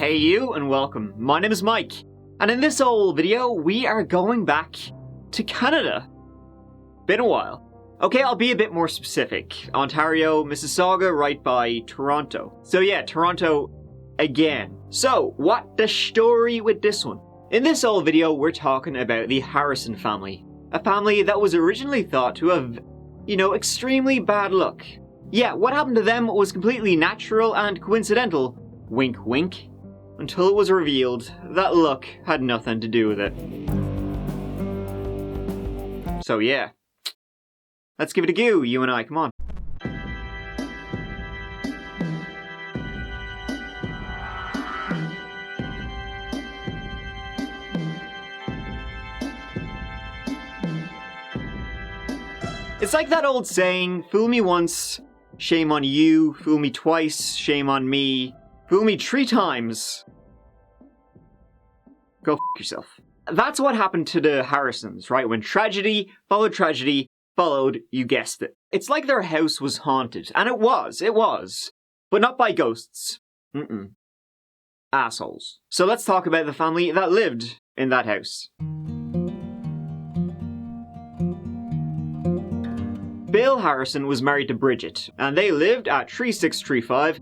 Hey you, and welcome. My name is Mike, and in this old video, we are going back to Canada. Been a while. Okay, I'll be a bit more specific. Ontario, Mississauga, right by Toronto. So yeah, Toronto again. So, what the story with this one? In this old video, we're talking about the Harrison family. A family that was originally thought to have, extremely bad luck. Yeah, what happened to them was completely natural and coincidental. Wink wink. Until it was revealed that luck had nothing to do with it. So yeah. Let's give it a go, you and I, come on. It's like that old saying, fool me once, shame on you, fool me twice, shame on me, fool me 3 times. Go f*** yourself. That's what happened to the Harrisons, right? When tragedy, followed, you guessed it. It's like their house was haunted. And it was. But not by ghosts. Assholes. So let's talk about the family that lived in that house. Bill Harrison was married to Bridget, and they lived at 3635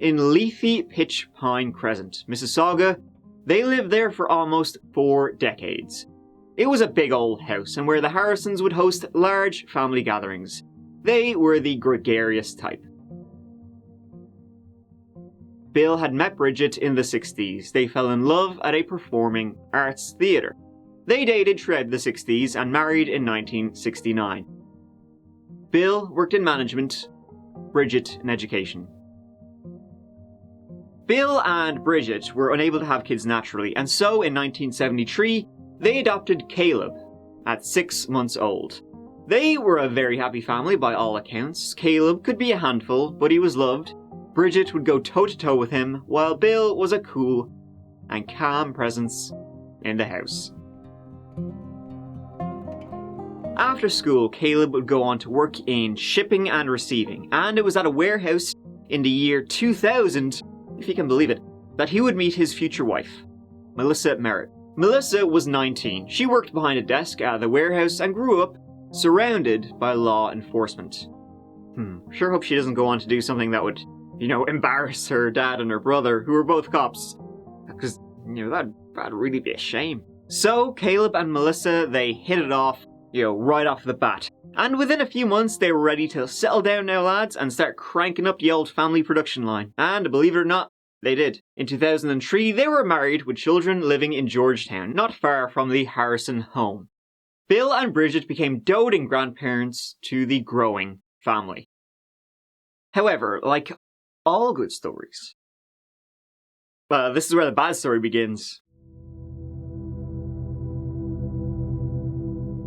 in Leafy Pitch Pine Crescent, Mississauga. They lived there for almost 4 decades. It was a big old house, and where the Harrisons would host large family gatherings. They were the gregarious type. Bill had met Bridget in the 60s. They fell in love at a performing arts theatre. They dated throughout the 60s and married in 1969. Bill worked in management, Bridget in education. Bill and Bridget were unable to have kids naturally, and so in 1973, they adopted Caleb at 6 months old. They were a very happy family by all accounts. Caleb could be a handful, but he was loved. Bridget would go toe-to-toe with him, while Bill was a cool and calm presence in the house. After school, Caleb would go on to work in shipping and receiving, and it was at a warehouse in the year 2000, if you can believe it, that he would meet his future wife, Melissa Merritt. Melissa was 19. She worked behind a desk at the warehouse and grew up surrounded by law enforcement. Sure hope she doesn't go on to do something that would, embarrass her dad and her brother, who were both cops. Because, that'd really be a shame. So, Caleb and Melissa, they hit it off, right off the bat. And within a few months, they were ready to settle down now, lads, and start cranking up the old family production line. And believe it or not, they did. In 2003, they were married with children living in Georgetown, not far from the Harrison home. Bill and Bridget became doting grandparents to the growing family. However, like all good stories, this is where the bad story begins.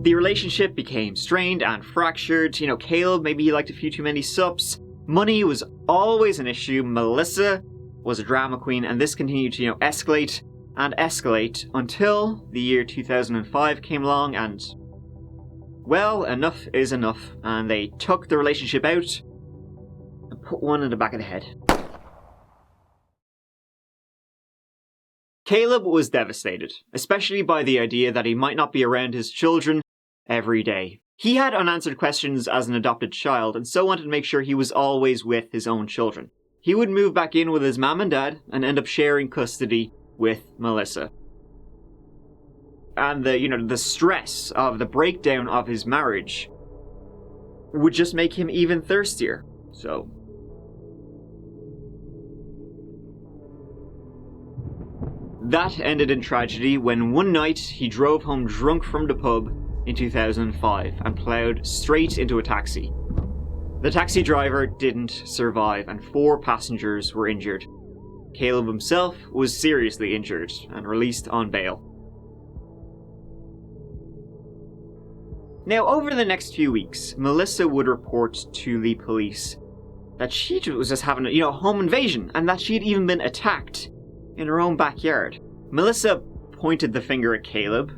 The relationship became strained and fractured. Caleb, maybe he liked a few too many sups. Money was always an issue. Melissa was a drama queen, and this continued to, escalate and escalate until the year 2005 came along, and, well, enough is enough, and they took the relationship out and put one in the back of the head. Caleb was devastated, especially by the idea that he might not be around his children every day. He had unanswered questions as an adopted child, and so wanted to make sure he was always with his own children. He would move back in with his mom and dad and end up sharing custody with Melissa. And the stress of the breakdown of his marriage would just make him even thirstier. So that ended in tragedy when one night he drove home drunk from the pub in 2005 and ploughed straight into a taxi. The taxi driver didn't survive and 4 passengers were injured. Caleb himself was seriously injured and released on bail. Now, over the next few weeks, Melissa would report to the police that she was just having a home invasion, and that she had even been attacked in her own backyard. Melissa pointed the finger at Caleb.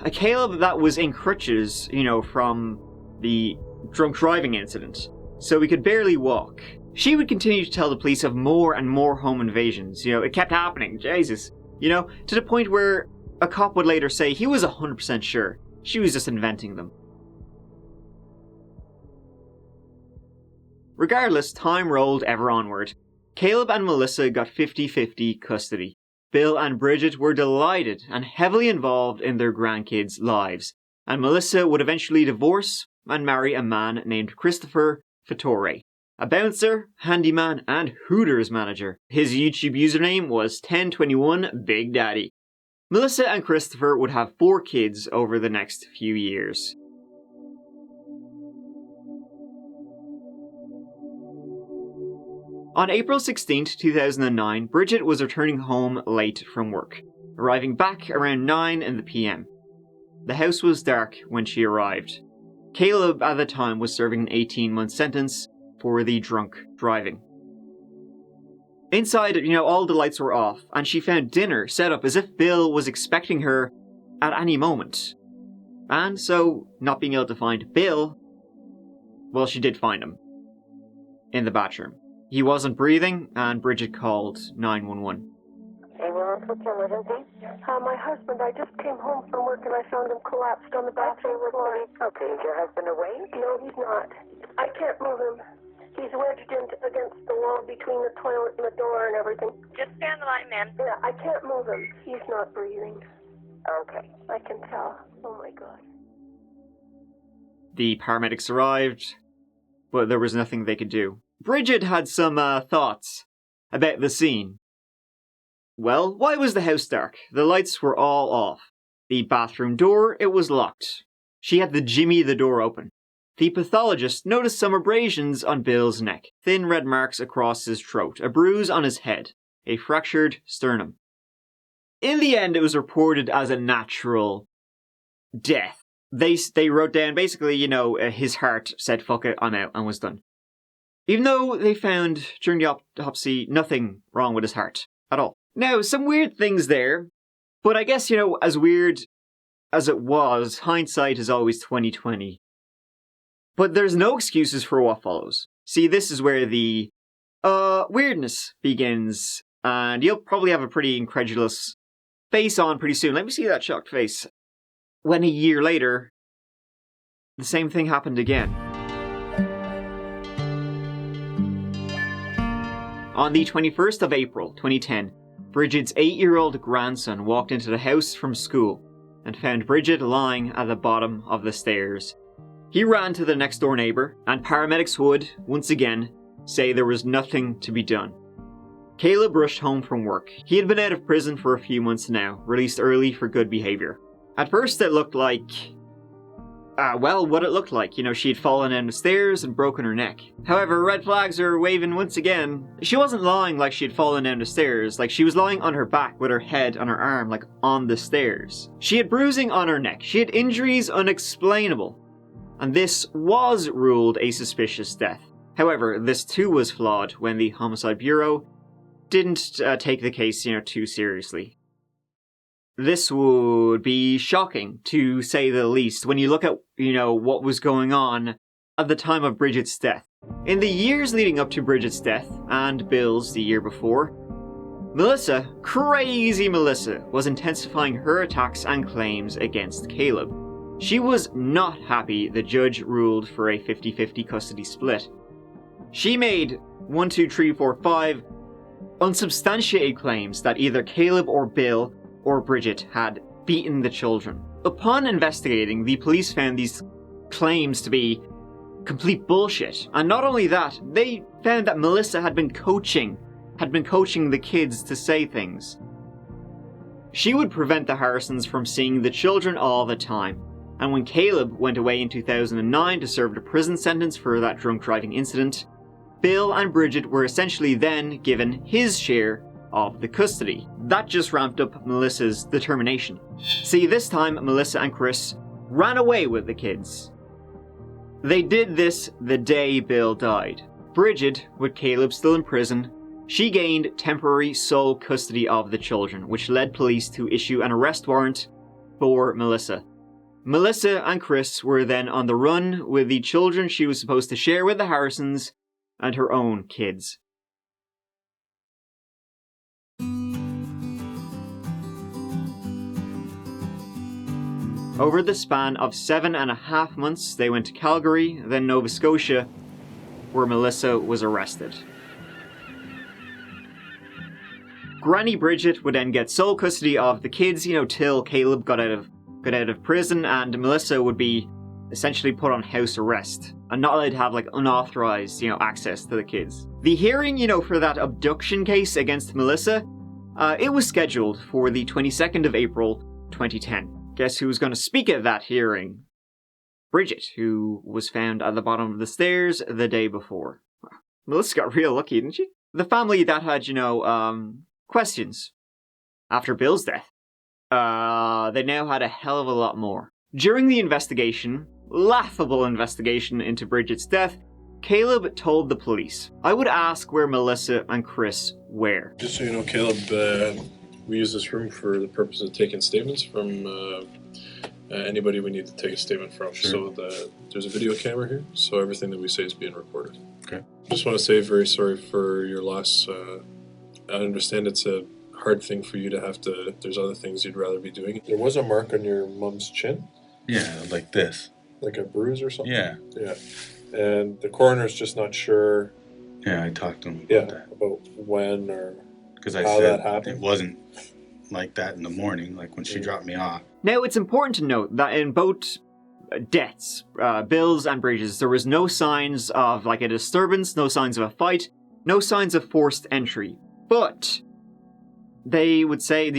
A Caleb that was in crutches, from the drunk driving incident, so he could barely walk. She would continue to tell the police of more and more home invasions. It kept happening, Jesus. To the point where a cop would later say he was 100% sure she was just inventing them. Regardless, time rolled ever onward. Caleb and Melissa got 50-50 custody. Bill and Bridget were delighted and heavily involved in their grandkids' lives, and Melissa would eventually divorce and marry a man named Christopher Fattore, a bouncer, handyman, and Hooters manager. His YouTube username was 1021 Big Daddy. Melissa and Christopher would have 4 kids over the next few years. On April 16, 2009, Bridget was returning home late from work, arriving back around 9 p.m. The house was dark when she arrived. Caleb at the time was serving an 18-month sentence for the drunk driving. Inside, all the lights were off, and she found dinner set up as if Bill was expecting her at any moment. And so, not being able to find Bill, well, she did find him. In the bathroom. He wasn't breathing, and Bridget called 911. What's your emergency? My husband, I just came home from work and I found him collapsed on the bathroom floor. Okay, is your husband awake? No, he's not. I can't move him. He's wedged against the wall between the toilet and the door and everything. Just stay on the line, ma'am. Yeah, I can't move him. He's not breathing. Okay. I can tell. Oh my God. The paramedics arrived, but there was nothing they could do. Bridget had some thoughts about the scene. Well, why was the house dark? The lights were all off. The bathroom door, it was locked. She had to jimmy the door open. The pathologist noticed some abrasions on Bill's neck, thin red marks across his throat, a bruise on his head, a fractured sternum. In the end, it was reported as a natural death. They wrote down, basically, his heart said, fuck it, I'm out, and was done. Even though they found, during the autopsy, nothing wrong with his heart at all. Now, some weird things there, but I guess, as weird as it was, hindsight is always 20/20. But there's no excuses for what follows. See, this is where the weirdness begins, and you'll probably have a pretty incredulous face on pretty soon. Let me see that shocked face. When a year later, the same thing happened again. On the 21st of April, 2010, Bridget's 8-year-old grandson walked into the house from school and found Bridget lying at the bottom of the stairs. He ran to the next door neighbour, and paramedics would, once again, say there was nothing to be done. Caleb rushed home from work. He had been out of prison for a few months now, released early for good behaviour. At first it looked like... what it looked like. She had fallen down the stairs and broken her neck. However, red flags are waving once again. She wasn't lying like she had fallen down the stairs. She was lying on her back with her head on her arm, on the stairs. She had bruising on her neck. She had injuries unexplainable. And this was ruled a suspicious death. However, this too was flawed when the Homicide Bureau didn't take the case, too seriously. This would be shocking, to say the least, when you look at, what was going on at the time of Bridget's death. In the years leading up to Bridget's death, and Bill's the year before, Melissa, crazy Melissa, was intensifying her attacks and claims against Caleb. She was not happy the judge ruled for a 50-50 custody split. She made 5 unsubstantiated claims that either Caleb or Bill or Bridget had beaten the children. Upon investigating, the police found these claims to be complete bullshit. And not only that, they found that Melissa had been coaching the kids to say things. She would prevent the Harrisons from seeing the children all the time. And when Caleb went away in 2009 to serve a prison sentence for that drunk driving incident, Bill and Bridget were essentially then given his share of the custody. That just ramped up Melissa's determination. See, this time Melissa and Chris ran away with the kids. They did this the day Bill died. Bridget, with Caleb still in prison, she gained temporary sole custody of the children, which led police to issue an arrest warrant for Melissa. Melissa and Chris were then on the run with the children she was supposed to share with the Harrisons, and her own kids. Over the span of 7.5 months, they went to Calgary, then Nova Scotia, where Melissa was arrested. Granny Bridget would then get sole custody of the kids, till Caleb got out of prison, and Melissa would be essentially put on house arrest and not allowed to have unauthorized, access to the kids. The hearing, for that abduction case against Melissa, it was scheduled for the 22nd of April, 2010. Guess who was going to speak at that hearing? Bridget, who was found at the bottom of the stairs the day before. Melissa got real lucky, didn't she? The family that had, questions after Bill's death, they now had a hell of a lot more. During the investigation, laughable investigation into Bridget's death, Caleb told the police, "I would ask where Melissa and Chris were." Just so you know, Caleb, we use this room for the purpose of taking statements from anybody we need to take a statement from. Sure. So there's a video camera here, so everything that we say is being recorded. Okay. Just want to say very sorry for your loss. I understand it's a hard thing for you to have to, there's other things you'd rather be doing. There was a mark on your mom's chin. Yeah, like this. Like a bruise or something? Yeah. Yeah. And the coroner's just not sure. Yeah, I talked to him about that. About when or because I how said that happened. It wasn't like that in the morning, like when she dropped me off. Now, it's important to note that in both deaths, Bill's and Bridget's, there was no signs of a disturbance, no signs of a fight, no signs of forced entry. But they would say,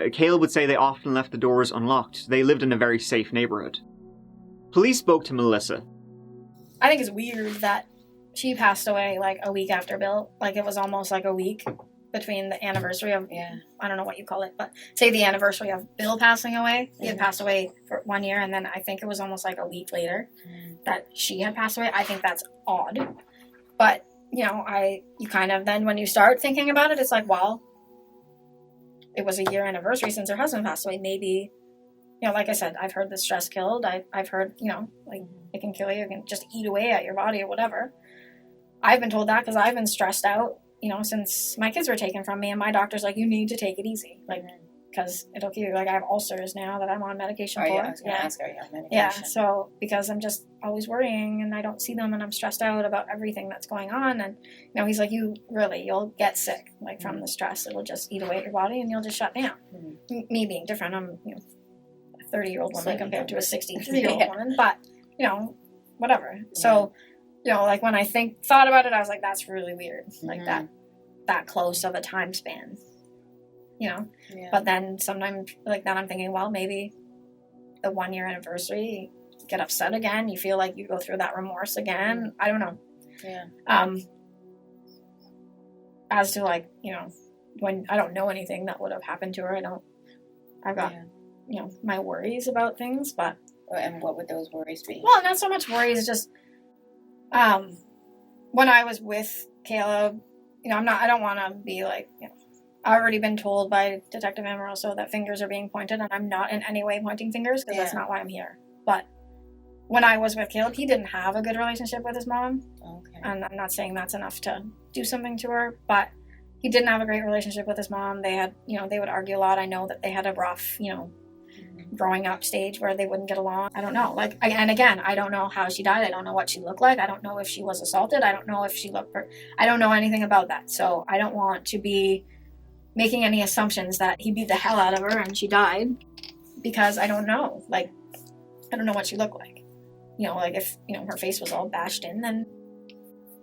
Caleb would say they often left the doors unlocked. They lived in a very safe neighborhood. Police spoke to Melissa. I think it's weird that she passed away a week after Bill. It was almost a week between the anniversary of, I don't know what you call it, but say the anniversary of Bill passing away. He had passed away for 1 year, and then I think it was almost a week later that she had passed away. I think that's odd. But, you kind of then when you start thinking about it, it's well, it was a year anniversary since her husband passed away. Maybe, like I said, I've heard the stress killed. I've heard, it can kill you. It can just eat away at your body or whatever. I've been told that because I've been stressed out, since my kids were taken from me, and my doctor's you need to take it easy. Because it'll kill you. I have ulcers now that I'm on medication for. Yeah, I was going to ask, are you on medication? Yeah, so because I'm just always worrying and I don't see them and I'm stressed out about everything that's going on. And, he's you'll get sick, from the stress. It'll just eat away at your body and you'll just shut down. Me being different, I'm, a 30-year-old woman compared to a 63-year-old woman, but, whatever. Yeah. So, when I thought about it, I was that's really weird. That close of a time span. Yeah. But then sometimes then I'm thinking, well, maybe the 1 year anniversary, you get upset again. You feel you go through that remorse again. I don't know. Yeah. As to when I don't know anything that would have happened to her, I've got, my worries about things, but. And what would those worries be? Well, not so much worries, just, when I was with Caleb, I don't want to be I've already been told by Detective Amoroso that fingers are being pointed, and I'm not in any way pointing fingers because that's not why I'm here. But when I was with Caleb, he didn't have a good relationship with his mom. Okay. And I'm not saying that's enough to do something to her, but he didn't have a great relationship with his mom. They had, they would argue a lot. I know that they had a rough, growing up stage where they wouldn't get along. I don't know. And again, I don't know how she died. I don't know what she looked like. I don't know if she was assaulted. I don't know if she I don't know anything about that. So I don't want to be making any assumptions that he beat the hell out of her and she died, because I don't know. I don't know what she looked like. If, her face was all bashed in, then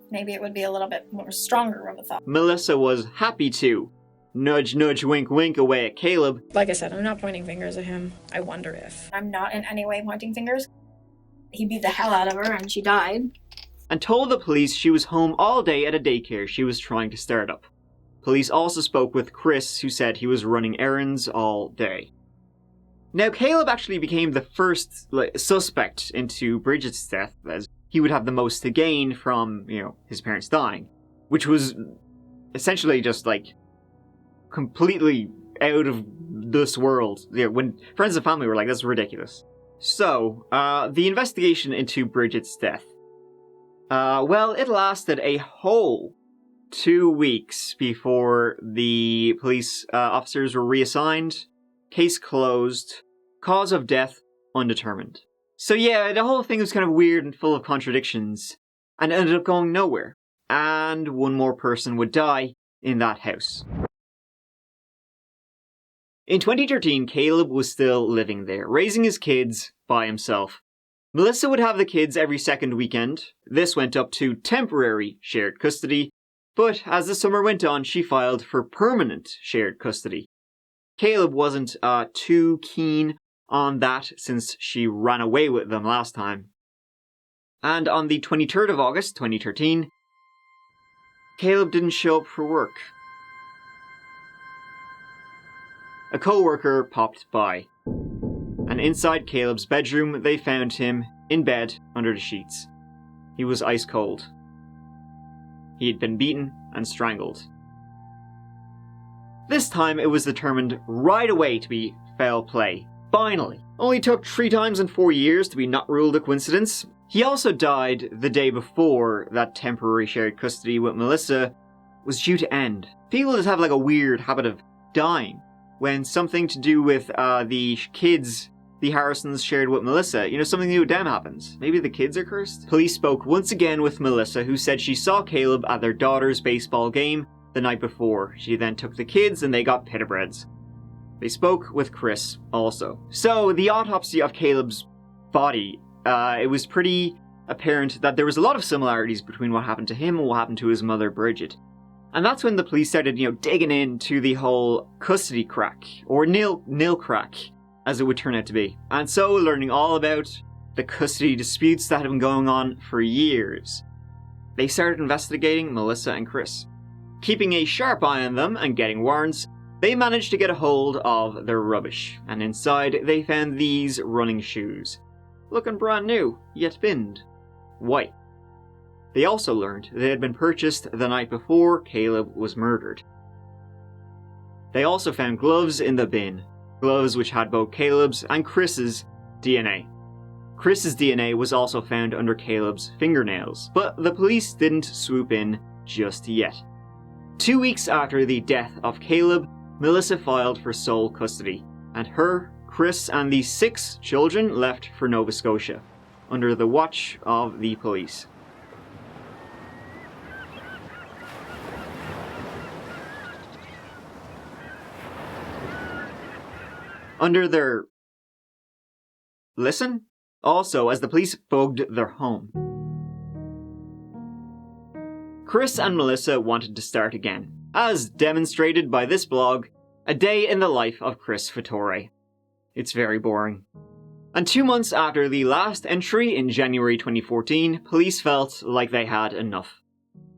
maybe it would be a little bit more stronger of a thought. Melissa was happy to nudge, nudge, wink, wink away at Caleb. Like I said, I'm not pointing fingers at him. I wonder if. I'm not in any way pointing fingers. He beat the hell out of her and she died. And told the police she was home all day at a daycare she was trying to start up. Police also spoke with Chris, who said he was running errands all day. Now, Caleb actually became the first suspect into Bridget's death, as he would have the most to gain from, his parents dying, which was essentially just completely out of this world. When friends and family were that's ridiculous. So, the investigation into Bridget's death. Well, it lasted a whole 2 weeks before the police officers were reassigned. Case closed. Cause of death undetermined. So yeah, the whole thing was kind of weird and full of contradictions, and ended up going nowhere. And one more person would die in that house. In 2013, Caleb was still living there, raising his kids by himself. Melissa would have the kids every second weekend. This went up to temporary shared custody, but as the summer went on, she filed for permanent shared custody. Caleb wasn't too keen on that since she ran away with them last time. And on the 23rd of August 2013, Caleb didn't show up for work. A co-worker popped by, and inside Caleb's bedroom they found him in bed under the sheets. He was ice cold. He had been beaten and strangled. This time it was determined right away to be foul play. Finally. Only took 3 times in 4 years to be not ruled a coincidence. He also died the day before that temporary shared custody with Melissa was due to end. People just have like a weird habit of dying when something to do with the kids the Harrisons shared with Melissa, something new with them happens. Maybe the kids are cursed? Police spoke once again with Melissa, who said she saw Caleb at their daughter's baseball game the night before. She then took the kids and they got pita breads. They spoke with Chris also. So the autopsy of Caleb's body, it was pretty apparent that there was a lot of similarities between what happened to him and what happened to his mother, Bridget. And that's when the police started, digging into the whole custody crack, or nil crack, as it would turn out to be. And so learning all about the custody disputes that had been going on for years, they started investigating Melissa and Chris. Keeping a sharp eye on them and getting warrants, they managed to get a hold of their rubbish, and inside they found these running shoes. Looking brand new, yet binned. White. They also learned they had been purchased the night before Caleb was murdered. They also found gloves in the bin, gloves which had both Caleb's and Chris's DNA. Chris's DNA was also found under Caleb's fingernails, but the police didn't swoop in just yet. 2 weeks after the death of Caleb, Melissa filed for sole custody, and her, Chris, and the 6 children left for Nova Scotia, under the watch of the police. Under their... listen? Also, as the police bugged their home. Chris and Melissa wanted to start again, as demonstrated by this blog, A Day in the Life of Chris Fattore. It's very boring. And 2 months after the last entry in January 2014, police felt like they had enough.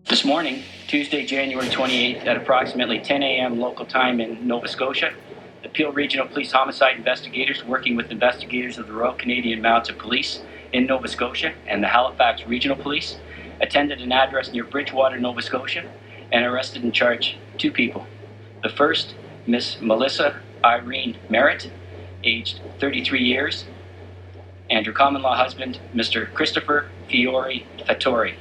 This morning, Tuesday, January 28th, at approximately 10 a.m. local time in Nova Scotia, the Peel Regional Police Homicide Investigators, working with investigators of the Royal Canadian Mounted Police in Nova Scotia and the Halifax Regional Police, attended an address near Bridgewater, Nova Scotia, and arrested and charged 2 people. The first, Miss Melissa Irene Merritt, aged 33 years, and her common-law husband, Mr. Christopher Fiore Fattore,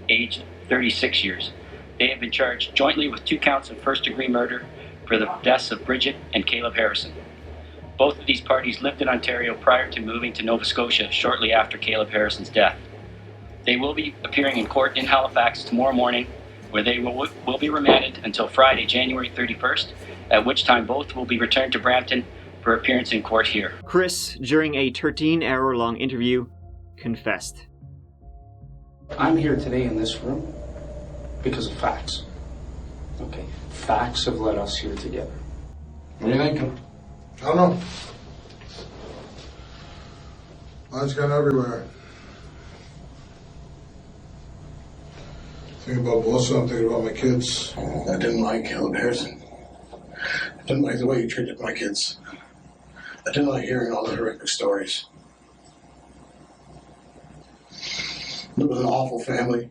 aged 36 years. They have been charged jointly with 2 counts of first-degree murder for the deaths of Bridget and Caleb Harrison. Both of these parties lived in Ontario prior to moving to Nova Scotia shortly after Caleb Harrison's death. They will be appearing in court in Halifax tomorrow morning, where they will be remanded until Friday, January 31st, at which time both will be returned to Brampton for appearance in court here. Chris, during a 13-hour-long interview, confessed. I'm here today in this room because of facts. Okay, facts have led us here together. What are you thinking? I don't know. Mine's gone everywhere. Thinking about Melissa, I'm thinking about my kids. I didn't like Caleb Harrison. I didn't like the way you treated my kids. I didn't like hearing all the horrific stories. It was an awful family.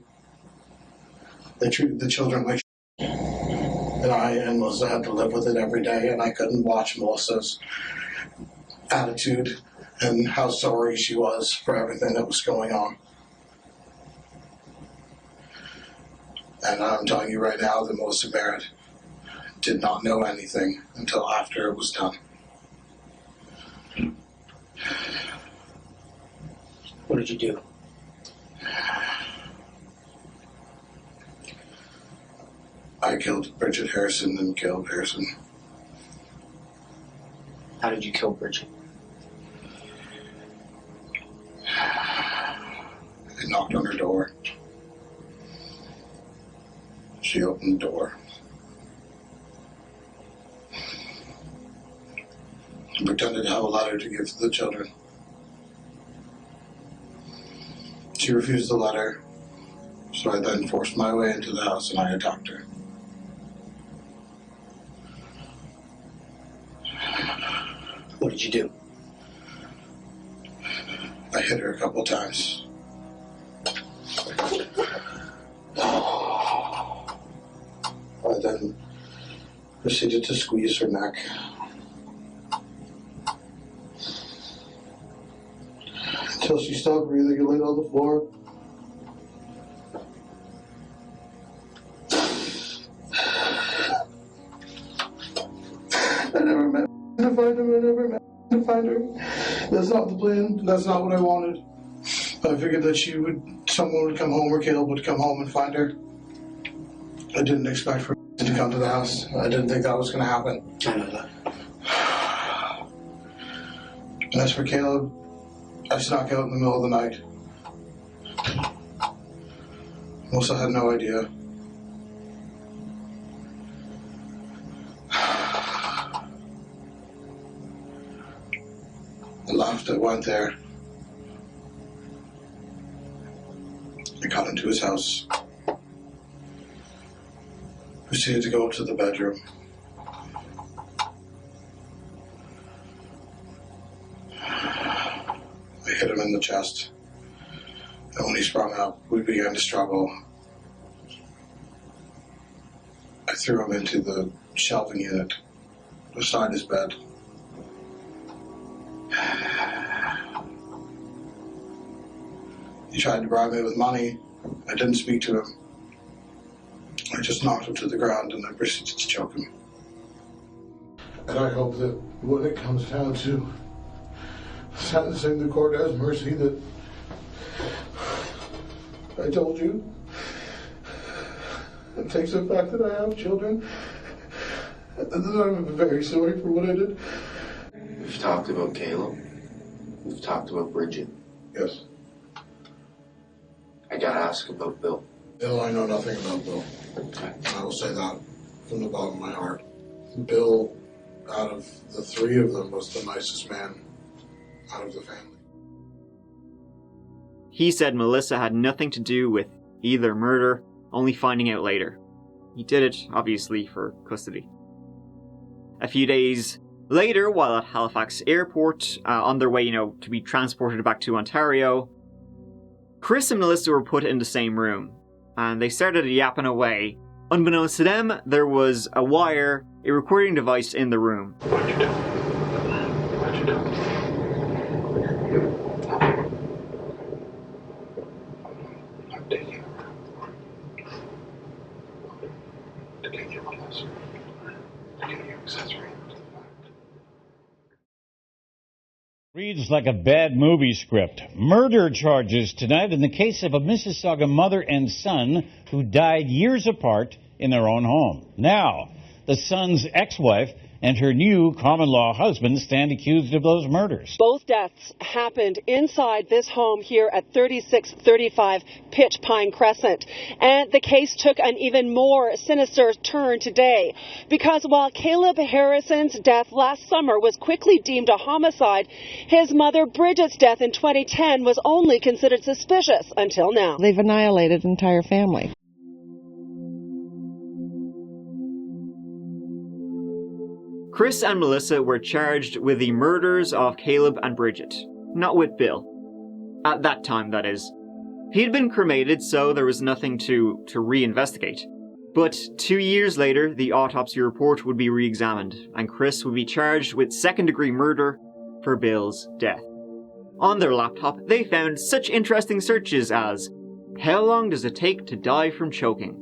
They treated the children like shit. And I and Melissa had to live with it every day, and I couldn't watch Melissa's attitude and how sorry she was for everything that was going on. And I'm telling you right now that Melissa Merritt did not know anything until after it was done. What did you do? I killed Bridget Harrison and killed Harrison. How did you kill Bridget? I knocked on her door. She opened the door. I pretended to have a letter to give to the children. She refused the letter, so I then forced my way into the house and I attacked her. What did you do? I hit her a couple times. I then proceeded to squeeze her neck. Until she stopped breathing and laid on the floor. I never meant to find him. I never meant to find her. That's not the plan. That's not what I wanted. I figured that someone would come home or Caleb would come home and find her. I didn't expect for to come to the house. I didn't think that was going to happen. I know that. And as for Caleb, I snuck out in the middle of the night. Melissa had no idea. I left, I went there. I got into his house. Proceeded to go up to the bedroom. I hit him in the chest. And when he sprung up, we began to struggle. I threw him into the shelving unit beside his bed. He tried to bribe me with money. I didn't speak to him. I just knocked him to the ground and I proceeded to choke him. And I hope that when it comes down to sentencing, the court has mercy that I told you. It takes the fact that I have children. And that I'm very sorry for what I did. We've talked about Caleb. We've talked about Bridget. Yes. I gotta ask about Bill. Bill, I know nothing about Bill. Okay. I will say that from the bottom of my heart. Bill, out of the three of them, was the nicest man out of the family. He said Melissa had nothing to do with either murder, only finding out later. He did it, obviously, for custody. A few days later, while at Halifax Airport, on their way, to be transported back to Ontario, Chris and Melissa were put in the same room, and they started yapping away. Unbeknownst to them, there was a recording device in the room. What'd you do? What'd you do? I'm taking it. To get you closer. To get you accessory. Reads like a bad movie script. Murder charges tonight in the case of a Mississauga mother and son who died years apart in their own home. Now, the son's ex-wife and her new common-law husband stand accused of those murders. Both deaths happened inside this home here at 3635 Pitch Pine Crescent. And the case took an even more sinister turn today, because while Caleb Harrison's death last summer was quickly deemed a homicide, his mother Bridget's death in 2010 was only considered suspicious until now. They've annihilated an entire family. Chris and Melissa were charged with the murders of Caleb and Bridget, not with Bill. At that time, that is. He'd been cremated, so there was nothing to reinvestigate. But 2 years later, the autopsy report would be re-examined, and Chris would be charged with second-degree murder for Bill's death. On their laptop, they found such interesting searches as, "How long does it take to die from choking?"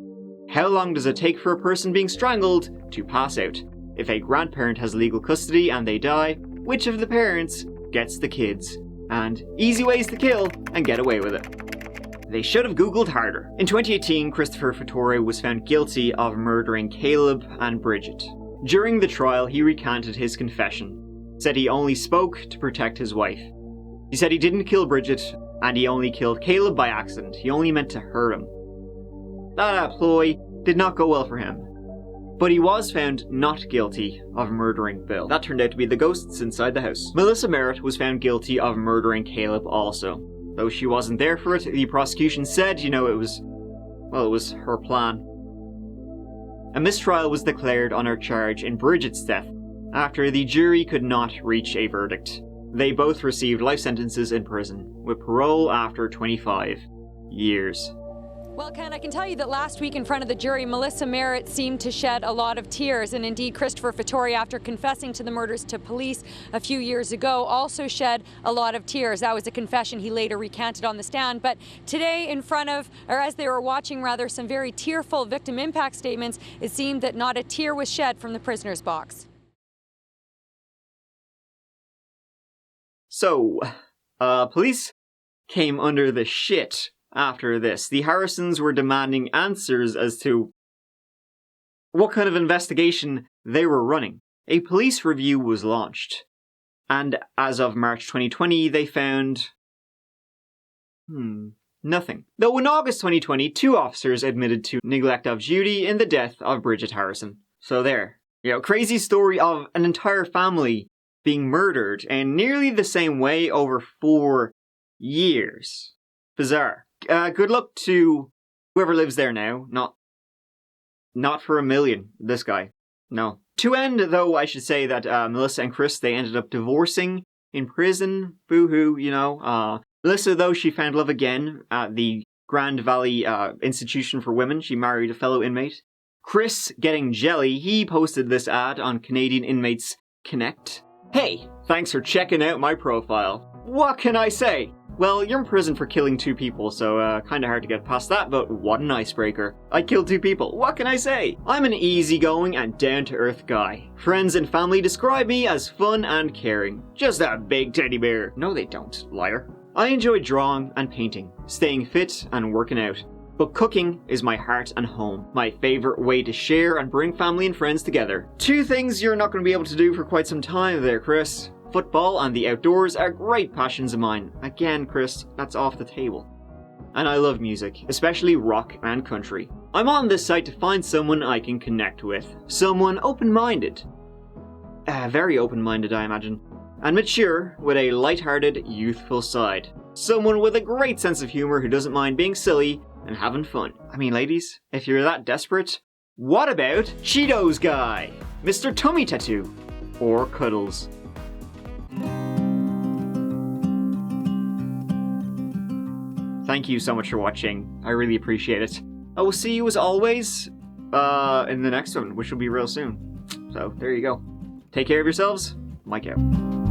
How long does it take for a person being strangled to pass out? If a grandparent has legal custody and they die, which of the parents gets the kids? And easy ways to kill and get away with it. They should have Googled harder. In 2018, Christopher Fattore was found guilty of murdering Caleb and Bridget. During the trial, he recanted his confession, said he only spoke to protect his wife. He said he didn't kill Bridget, and he only killed Caleb by accident. He only meant to hurt him. That ploy did not go well for him. But he was found not guilty of murdering Bill. That turned out to be the ghosts inside the house. Melissa Merritt was found guilty of murdering Caleb also. Though she wasn't there for it, the prosecution said, it was her plan. A mistrial was declared on her charge in Bridget's death after the jury could not reach a verdict. They both received life sentences in prison, with parole after 25 years. Well, Ken, I can tell you that last week in front of the jury, Melissa Merritt seemed to shed a lot of tears. And indeed, Christopher Fattore, after confessing to the murders to police a few years ago, also shed a lot of tears. That was a confession he later recanted on the stand. But today, as they were watching some very tearful victim impact statements, it seemed that not a tear was shed from the prisoner's box. So, police came under the shit after this. The Harrisons were demanding answers as to what kind of investigation they were running. A police review was launched, and as of March 2020, they found nothing. Though in August 2020, 2 officers admitted to neglect of duty in the death of Bridget Harrison. So there. Crazy story of an entire family being murdered in nearly the same way over 4 years. Bizarre. Good luck to whoever lives there now. Not for $1 million, this guy. No. To end, though, I should say that Melissa and Chris, they ended up divorcing in prison. Boo-hoo, Melissa, though, she found love again at the Grand Valley Institution for Women. She married a fellow inmate. Chris, getting jelly, he posted this ad on Canadian Inmates Connect. Hey, thanks for checking out my profile. What can I say? Well, you're in prison for killing 2 people, so kinda hard to get past that, but what an icebreaker. I killed 2 people, what can I say? I'm an easygoing and down-to-earth guy. Friends and family describe me as fun and caring. Just a big teddy bear. No, they don't, liar. I enjoy drawing and painting, staying fit and working out. But cooking is my heart and home, my favourite way to share and bring family and friends together. 2 things you're not going to be able to do for quite some time there, Chris. Football and the outdoors are great passions of mine. Again, Chris, that's off the table. And I love music, especially rock and country. I'm on this site to find someone I can connect with. Someone open-minded. Very open-minded, I imagine. And mature, with a light-hearted, youthful side. Someone with a great sense of humour who doesn't mind being silly and having fun. I mean, ladies, if you're that desperate, what about Cheetos Guy? Mr. Tummy Tattoo? Or Cuddles? Thank you so much for watching. I really appreciate it. I will see you as always in the next one, which will be real soon. So there you go. Take care of yourselves. Mike out.